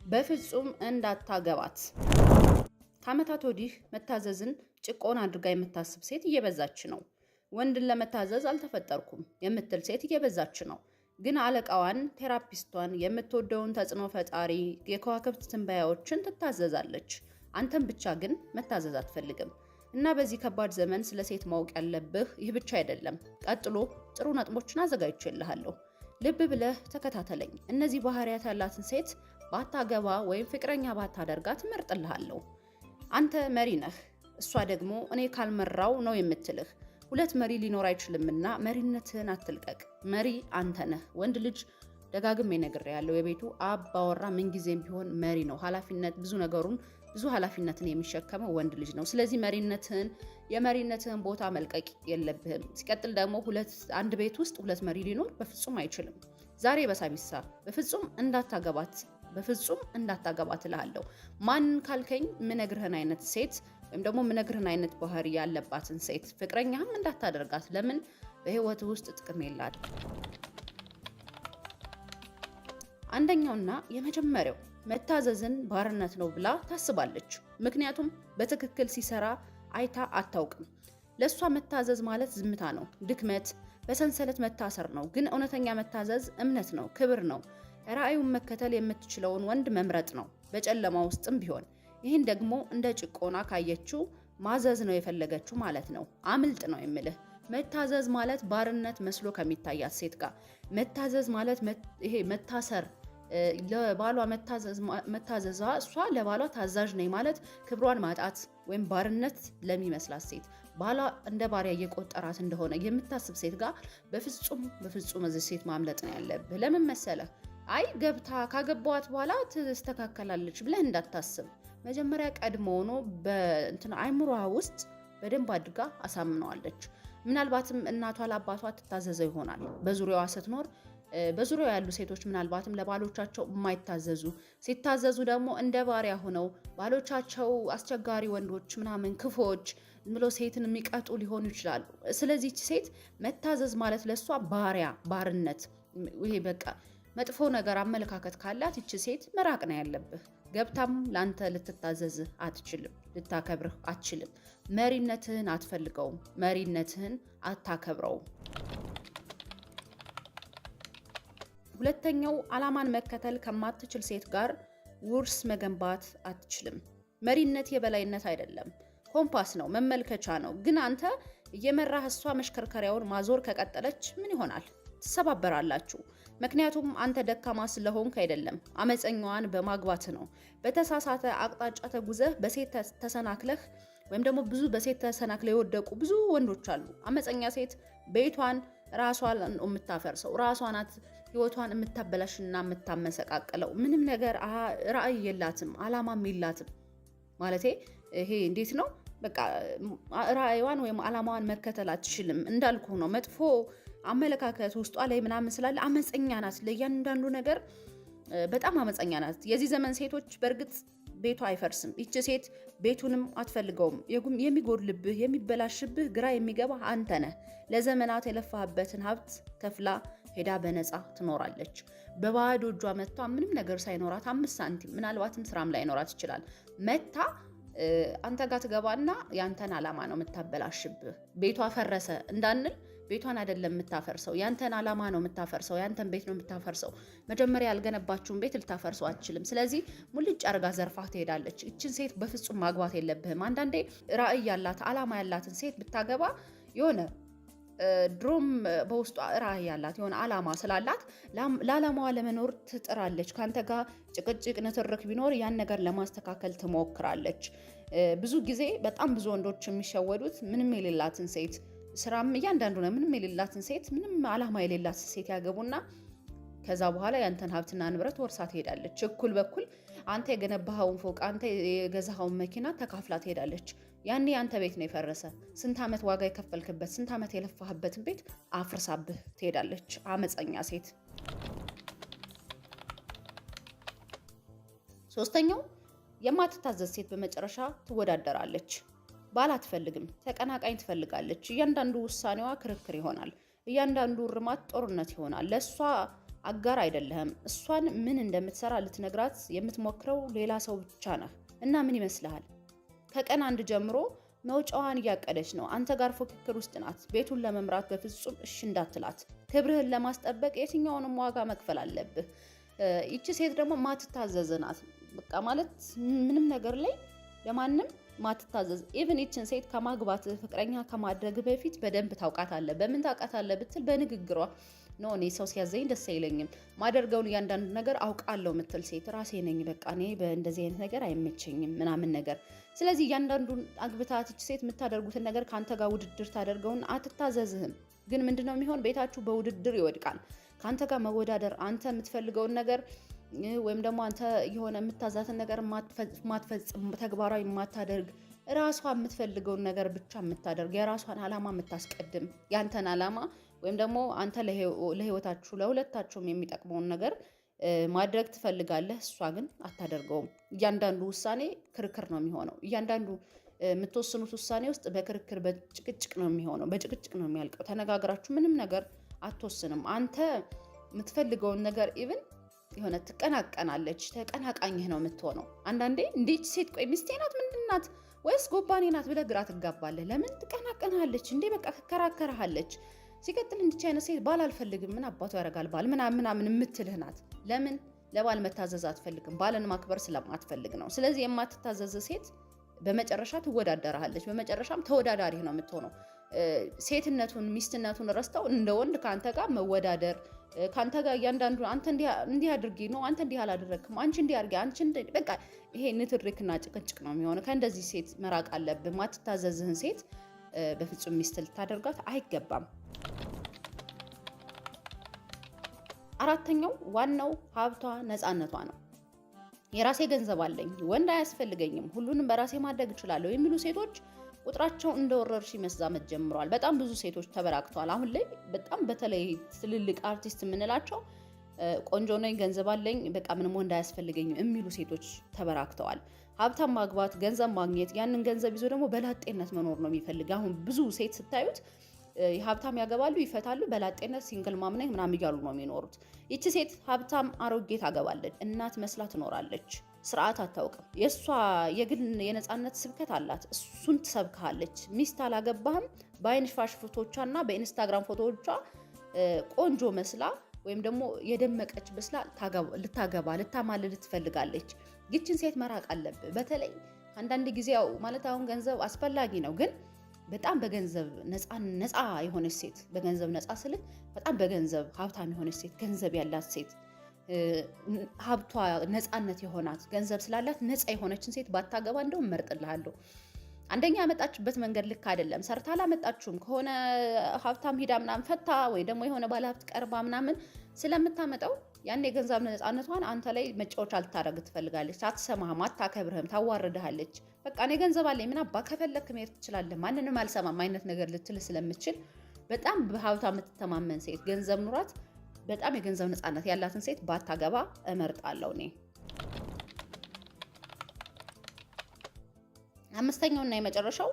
በፍጹም እንዳታገባት። ከዓመታት ወዲህ መታዘዝን ጭቆና አድርጋ የምታስብ ሴት እየበዛች ነው። ወንድን ለመታዘዝ አልተፈጠርኩም የምትል ሴት እየበዛች ነው። ግን አለቃዋን፣ ቴራፒስቷን፣ የምትወደውን ተጽዕኖ ፈጣሪ የከዋክብት ትንበያዎችን ትታዘዛለች። አንተም ብቻ ግን መታዘዝ አትፈልግም። እና በዚህ ከባድ ዘመን ስለ ሴት ማወቅ ያለብህ ይህ ብቻ አይደለም። ቀጥሎ ጥሩ ነጥቦችን አዘጋጅቼልሃለሁ። ልብ ብለህ ተከታተለኝ። እነዚህ ባህሪያት ያላትን ሴት ባታገባ ወይም ፍቅረኛ ባታደርጋት እመርጥልሃለሁ። አንተ መሪ ነህ፣ እሷ ደግሞ እኔ ካልመራው ነው የምትልህ። ሁለት መሪ ሊኖር አይችልምና መሪነትህን አትልቀቅ። መሪ አንተ ነህ። ወንድ ልጅ ደጋግሜ ነግሬያለሁ፣ የቤቱ አባወራ ምንጊዜም ቢሆን መሪ ነው። ብዙ ኃላፊነትን የሚሸከመው ወንድ ልጅ ነው። ስለዚህ የመሪነትህን ቦታ መልቀቅ የለብህም። ሲቀጥል ደግሞ አንድ ቤት ውስጥ ሁለት መሪ ሊኖር በፍጹም አይችልም። ዛሬ በሳቢሳ በፍጹም እንዳታገባት እልሃለሁ። ማን ካልከኝ ምነግርህን አይነት ሴት ወይም ደግሞ ምነግርህን አይነት ባህሪ ያለባትን ሴት ፍቅረኛህም እንዳታደርጋት። ለምን? በህይወት ውስጥ ጥቅም የላት። አንደኛውና የመጀመሪያው መታዘዝን ባርነት ነው ብላ ታስባለች። ምክንያቱም በትክክል ሲሰራ አይታ አታውቅም። ለእሷ መታዘዝ ማለት ዝምታ ነው፣ ድክመት፣ በሰንሰለት መታሰር ነው። ግን እውነተኛ መታዘዝ እምነት ነው፣ ክብር ነው። ራዕዩን መከተል የምትችለውን ወንድ መምረጥ ነው፣ በጨለማ ውስጥም ቢሆን። ይህን ደግሞ እንደ ጭቆና ካየችው ማዘዝ ነው የፈለገችው ማለት ነው። አምልጥ ነው የምልህ። መታዘዝ ማለት ባርነት መስሎ ከሚታያት ሴት ጋር መታዘዝ ማለት ይሄ መታሰር፣ ለባሏ መታዘዟ፣ እሷ ለባሏ ታዛዥ ነኝ ማለት ክብሯን ማጣት ወይም ባርነት ለሚመስላት ሴት ባሏ እንደ ባሪያ እየቆጠራት እንደሆነ የምታስብ ሴት ጋር በፍጹም እዚህ ሴት ማምለጥ ነው ያለብህ። ለምን መሰለህ? አይ ገብታ ካገባዋት በኋላ ትስተካከላለች ብለህ እንዳታስብ። መጀመሪያ ቀድሞ ሆኖ አይምሮዋ ውስጥ በደንብ አድርጋ አሳምነዋለች። ምናልባትም እናቷ ለአባቷ ትታዘዘው ይሆናል በዙሪያዋ ስትኖር። በዙሪያው ያሉ ሴቶች ምናልባትም ለባሎቻቸው የማይታዘዙ ሲታዘዙ ደግሞ እንደ ባሪያ ሆነው ባሎቻቸው አስቸጋሪ ወንዶች ምናምን ክፎች ብሎ ሴትን የሚቀጡ ሊሆኑ ይችላሉ። ስለዚህ ሴት መታዘዝ ማለት ለሷ ባርነት፣ ይሄ በቃ መጥፎ ነገር አመለካከት ካላት ይቺ ሴት መራቅ ነው ያለብህ። ገብታም ላንተ ልትታዘዝህ አትችልም፣ ልታከብርህ አትችልም። መሪነትህን አትፈልገውም፣ መሪነትህን አታከብረውም። ሁለተኛው ዓላማን መከተል ከማትችል ሴት ጋር ውርስ መገንባት አትችልም። መሪነት የበላይነት አይደለም፣ ኮምፓስ ነው፣ መመልከቻ ነው። ግን አንተ እየመራህ እሷ መሽከርከሪያውን ማዞር ከቀጠለች ምን ይሆናል? ትሰባበራላችሁ። ምክንያቱም አንተ ደካማ ስለሆንክ አይደለም፣ አመፀኛዋን በማግባት ነው። በተሳሳተ አቅጣጫ ተጉዘህ በሴት ተሰናክለህ ወይም ደግሞ በሴት ተሰናክለው የወደቁ ብዙ ወንዶች አሉ። አመፀኛ ሴት ቤቷን ራሷን የምታፈርሰው፣ ራሷ ናት ህይወቷን የምታበላሽና የምታመሰቃቅለው። ምንም ነገር ራዕይ የላትም፣ አላማም የላትም። ማለቴ ይሄ እንዴት ነው? በቃ ራዕይዋን ወይም አላማዋን መከተል አትችልም። እንዳልኩ ነው፣ መጥፎ አመለካከት ውስጧ ላይ ምናምን ስላለ አመፀኛ ናት። ለእያንዳንዱ ነገር በጣም አመፀኛ ናት። የዚህ ዘመን ሴቶች በእርግጥ ቤቷ አይፈርስም። ይቺ ሴት ቤቱንም አትፈልገውም። የሚጎድልብህ የሚበላሽብህ ግራ የሚገባ አንተ ነህ። ለዘመናት የለፋህበትን ሀብት ከፍላ ሄዳ በነፃ ትኖራለች። በባዶ እጇ መጥታ ምንም ነገር ሳይኖራት 5 ሳንቲም ምናልባትም ስራም ላይኖራት ይችላል መታ አንተ ጋር ትገባና ያንተን አላማ ነው የምታበላሽብህ። ቤቷ ፈረሰ እንዳንል ቤቷን አይደለም የምታፈርሰው፣ ያንተን አላማ ነው የምታፈርሰው፣ ያንተን ቤት ነው የምታፈርሰው። መጀመሪያ ያልገነባችሁን ቤት ልታፈርሰው አትችልም። ስለዚህ ሙልጭ አርጋ ዘርፋ ትሄዳለች። እችን ሴት በፍጹም ማግባት የለብህም። አንዳንዴ ራዕይ ያላት አላማ ያላትን ሴት ብታገባ የሆነ ድሮም በውስጧ ራዕይ ያላት የሆነ አላማ ስላላት ለዓላማዋ ለመኖር ትጥራለች። ካንተ ጋር ጭቅጭቅ ንትርክ ቢኖር ያን ነገር ለማስተካከል ትሞክራለች። ብዙ ጊዜ በጣም ብዙ ወንዶች የሚሸወዱት ምንም የሌላትን ሴት ስራም እያንዳንዱ ነው ምንም የሌላትን ሴት ምንም አላማ የሌላትን ሴት ያገቡና ከዛ በኋላ ያንተን ሀብትና ንብረት ወርሳ ትሄዳለች። እኩል በኩል አንተ የገነባኸውን ፎቅ፣ አንተ የገዛኸውን መኪና ተካፍላ ትሄዳለች። ያኔ ያንተ ቤት ነው የፈረሰ። ስንት ዓመት ዋጋ የከፈልክበት፣ ስንት ዓመት የለፋህበትን ቤት አፍርሳብህ ትሄዳለች። አመፀኛ ሴት። ሶስተኛው የማትታዘዝ ሴት በመጨረሻ ትወዳደራለች። ባል አትፈልግም፣ ተቀናቃኝ ትፈልጋለች። እያንዳንዱ ውሳኔዋ ክርክር ይሆናል። እያንዳንዱ እርማት ጦርነት ይሆናል። ለሷ አጋር አይደለህም። እሷን ምን እንደምትሰራ ልትነግራት የምትሞክረው ሌላ ሰው ብቻ ነህ። እና ምን ይመስልሃል? ከቀን 1 ጀምሮ መውጫዋን እያቀደች ነው። አንተ ጋር ፉክክር ውስጥ ናት። ቤቱን ለመምራት በፍጹም እሺ እንዳትላት። ክብርህን ለማስጠበቅ የትኛውንም ዋጋ መክፈል አለብህ። ይቺ ሴት ደግሞ ማትታዘዝ ናት። በቃ ማለት ምንም ነገር ላይ ለማንም ማትታዘዝ። ኢቭን ይችን ሴት ከማግባት ፍቅረኛ ከማድረግ በፊት በደንብ ታውቃታለህ። በምን ታውቃታለህ ብትል በንግግሯ ነው። እኔ ሰው ሲያዘኝ ደስ አይለኝም፣ ማደርገውን እያንዳንዱ ነገር አውቃለሁ ምትል ሴት ራሴ ነኝ። በቃ እኔ በእንደዚህ አይነት ነገር አይመቸኝም ምናምን ነገር። ስለዚህ እያንዳንዱን አግብታት ይች ሴት የምታደርጉትን ነገር ከአንተ ጋር ውድድር ታደርገውን አትታዘዝህም። ግን ምንድነው የሚሆን? ቤታችሁ በውድድር ይወድቃል። ከአንተ ጋር መወዳደር፣ አንተ የምትፈልገውን ነገር ወይም ደግሞ አንተ የሆነ የምታዛትን ነገር ማትፈጽም፣ ተግባራዊ የማታደርግ፣ ራሷ የምትፈልገውን ነገር ብቻ የምታደርግ፣ የራሷን ዓላማ የምታስቀድም፣ ያንተን ዓላማ ወይም ደግሞ አንተ ለህይወታችሁ ለሁለታችሁም የሚጠቅመውን ነገር ማድረግ ትፈልጋለህ። እሷ ግን አታደርገውም። እያንዳንዱ ውሳኔ ክርክር ነው የሚሆነው። እያንዳንዱ የምትወስኑት ውሳኔ ውስጥ በክርክር በጭቅጭቅ ነው የሚሆነው። በጭቅጭቅ ነው የሚያልቀው። ተነጋግራችሁ ምንም ነገር አትወስንም። አንተ የምትፈልገውን ነገር ኢቭን የሆነ ትቀናቀናለች። ተቀናቃኝህ ነው የምትሆነው። አንዳንዴ እንዴት ሴት ቆይ ሚስቴ ናት ምንድን ናት ወይስ ጎባኔ ናት ብለህ ግራ ትጋባለህ። ለምን ትቀናቀናለች እንዴ? በቃ ትከራከራለች። ሲቀጥል እንዲች አይነት ሴት ባል አልፈልግም፣ ምን አባቱ ያደርጋል ባል ምናምን የምትልህ ናት። ለምን? ለባል መታዘዝ አትፈልግም። ባልን ማክበር ስለማትፈልግ ነው። ስለዚህ የማትታዘዝ ሴት በመጨረሻ ትወዳደራለች። በመጨረሻም ተወዳዳሪ ነው የምትሆነው። ሴትነቱን ሚስትነቱን ረስተው እንደ ወንድ ከአንተ ጋር መወዳደር፣ ከአንተ ጋር እያንዳንዱ አንተ እንዲህ አድርጊ ነው፣ አንተ እንዲህ አላደረግክም፣ አንቺ እንዲህ አድርጊ፣ አንቺ በቃ ይሄ ንትርክና ጭቅጭቅ ነው የሚሆነው። ከእንደዚህ ሴት መራቅ አለብህ። ማትታዘዝህን ሴት በፍጹም ሚስት ልታደርጋት አይገባም። አራተኛው ዋናው ሀብቷ ነፃነቷ ነው። የራሴ ገንዘብ አለኝ፣ ወንድ አያስፈልገኝም፣ ሁሉንም በራሴ ማድረግ እችላለሁ የሚሉ ሴቶች ቁጥራቸው እንደ ወረርሽኝ መዛመት ጀምረዋል። በጣም ብዙ ሴቶች ተበራክተዋል። አሁን ላይ በጣም በተለይ ትልልቅ አርቲስት የምንላቸው ቆንጆ ነኝ፣ ገንዘብ አለኝ፣ በቃ ምንም ወንድ አያስፈልገኝም የሚሉ ሴቶች ተበራክተዋል። ሀብታም ማግባት፣ ገንዘብ ማግኘት፣ ያንን ገንዘብ ይዞ ደግሞ በላጤነት መኖር ነው የሚፈልግ። አሁን ብዙ ሴት ስታዩት ሀብታም ያገባሉ፣ ይፈታሉ፣ በላጤነት ሲንግል ማም ነኝ ምናምን እያሉ ነው የሚኖሩት። ይቺ ሴት ሀብታም አሮጌ ታገባለች፣ እናት መስላ ትኖራለች፣ ስርዓት አታውቅም። የእሷ የግል የነፃነት ስብከት አላት፣ እሱን ትሰብካለች። ሚስት አላገባህም በአይን ፋሽ ፎቶቿና በኢንስታግራም ፎቶዎቿ ቆንጆ መስላ ወይም ደግሞ የደመቀች መስላ ልታገባ ልታማልል ትፈልጋለች። ይችን ሴት መራቅ አለብህ። በተለይ አንዳንድ ጊዜ ያው ማለት አሁን ገንዘብ አስፈላጊ ነው፣ ግን በጣም በገንዘብ ነፃ የሆነች ሴት፣ በገንዘብ ነፃ ስልህ በጣም በገንዘብ ሀብታም የሆነች ሴት፣ ገንዘብ ያላት ሴት፣ ሀብቷ ነፃነት የሆናት ገንዘብ ስላላት ነፃ የሆነችን ሴት ባታገባ እንደውም እመርጥልሃለሁ። አንደኛ ያመጣችበት መንገድ ልክ አይደለም። ሰርታ አላመጣችሁም ከሆነ ሀብታም ሂዳ ምናምን ፈታ ወይ ደግሞ የሆነ ባለሀብት ቀርባ ምናምን ስለምታመጣው ያን የገንዘብ ነፃነቷን አንተ ላይ መጫወቻ ልታደርግ ትፈልጋለች። አትሰማህም፣ አታከብርህም፣ ታዋርድሃለች። በቃ እኔ ገንዘብ አለኝ ምን አባ ከፈለክ መሄድ ትችላለህ፣ ማንንም አልሰማም አይነት ነገር ልትል ስለምችል በጣም በሀብቷ የምትተማመን ሴት ገንዘብ ኑራት በጣም የገንዘብ ነፃነት ያላትን ሴት ባታገባ እመርጣለሁ እኔ። አምስተኛውና የመጨረሻው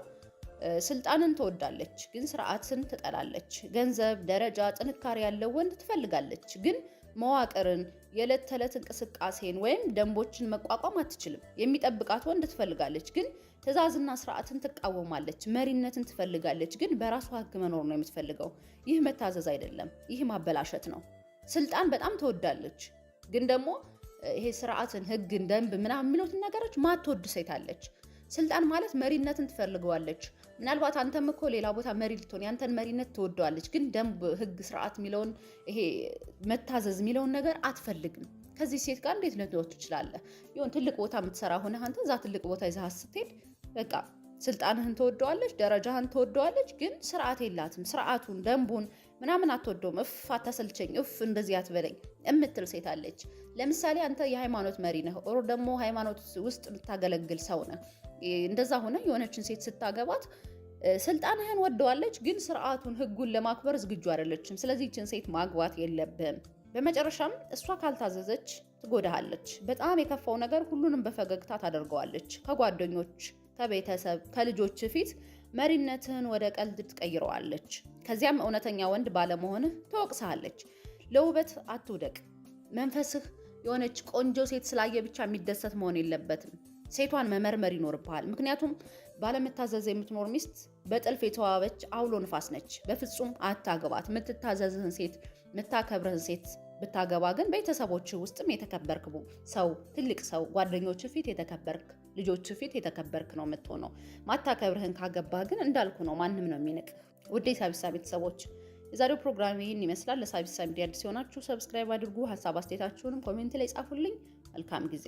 ስልጣንን ትወዳለች ግን ስርዓትን ትጠላለች። ገንዘብ፣ ደረጃ፣ ጥንካሬ ያለው ወንድ ትፈልጋለች ግን መዋቅርን፣ የዕለት ተዕለት እንቅስቃሴን ወይም ደንቦችን መቋቋም አትችልም። የሚጠብቃት ወንድ ትፈልጋለች ግን ትዕዛዝና ስርዓትን ትቃወማለች። መሪነትን ትፈልጋለች ግን በራሷ ሕግ መኖር ነው የምትፈልገው። ይህ መታዘዝ አይደለም፣ ይህ ማበላሸት ነው። ስልጣን በጣም ትወዳለች ግን ደግሞ ይሄ ስርዓትን፣ ሕግን፣ ደንብ ምናምን የሚሉትን ነገሮች ማትወድ ሴት አለች። ስልጣን ማለት መሪነትን ትፈልገዋለች። ምናልባት አንተም እኮ ሌላ ቦታ መሪ ልትሆን ያንተን መሪነት ትወደዋለች፣ ግን ደንብ፣ ህግ፣ ስርዓት የሚለውን ይሄ መታዘዝ የሚለውን ነገር አትፈልግም። ከዚህ ሴት ጋር እንዴት ልትኖር ትችላለህ? ይሁን ትልቅ ቦታ የምትሰራ ሆነ አንተ እዛ ትልቅ ቦታ ይዘህ ስትሄድ በቃ ስልጣንህን ትወደዋለች፣ ደረጃህን ትወደዋለች፣ ግን ስርዓት የላትም። ስርዓቱን፣ ደንቡን ምናምን አትወደውም። እፍ አታሰልቸኝ፣ እፍ እንደዚህ አትበለኝ የምትል ሴት አለች። ለምሳሌ አንተ የሃይማኖት መሪ ነህ፣ ኦር ደግሞ ሃይማኖት ውስጥ የምታገለግል ሰው ነህ። እንደዛ ሆነ የሆነችን ሴት ስታገባት ስልጣንህን ወደዋለች፣ ግን ስርዓቱን፣ ህጉን ለማክበር ዝግጁ አይደለችም። ስለዚህ ይችን ሴት ማግባት የለብህም። በመጨረሻም እሷ ካልታዘዘች ትጎዳሃለች። በጣም የከፋው ነገር ሁሉንም በፈገግታ ታደርገዋለች። ከጓደኞች፣ ከቤተሰብ፣ ከልጆች ፊት መሪነትህን ወደ ቀልድ ትቀይረዋለች። ከዚያም እውነተኛ ወንድ ባለመሆንህ ትወቅስሃለች። ለውበት አትውደቅ። መንፈስህ የሆነች ቆንጆ ሴት ስላየ ብቻ የሚደሰት መሆን የለበትም። ሴቷን መመርመር ይኖርብሃል። ምክንያቱም ባለመታዘዝ የምትኖር ሚስት በጥልፍ የተዋበች አውሎ ንፋስ ነች። በፍጹም አታገባት። የምትታዘዝህን ሴት የምታከብርህን ሴት ብታገባ ግን ቤተሰቦች ውስጥም የተከበርክ ሰው፣ ትልቅ ሰው፣ ጓደኞች ፊት የተከበርክ፣ ልጆች ፊት የተከበርክ ነው የምትሆነው። ማታከብርህን ካገባ ግን እንዳልኩ ነው፣ ማንም ነው የሚንቅ። ውድ የሳቢሳ ቤተሰቦች የዛሬው ፕሮግራም ይህን ይመስላል። ለሳቢሳ ሚዲያ አዲስ የሆናችሁ ሰብስክራይብ አድርጉ። ሀሳብ አስተያየታችሁንም ኮሜንት ላይ ጻፉልኝ። መልካም ጊዜ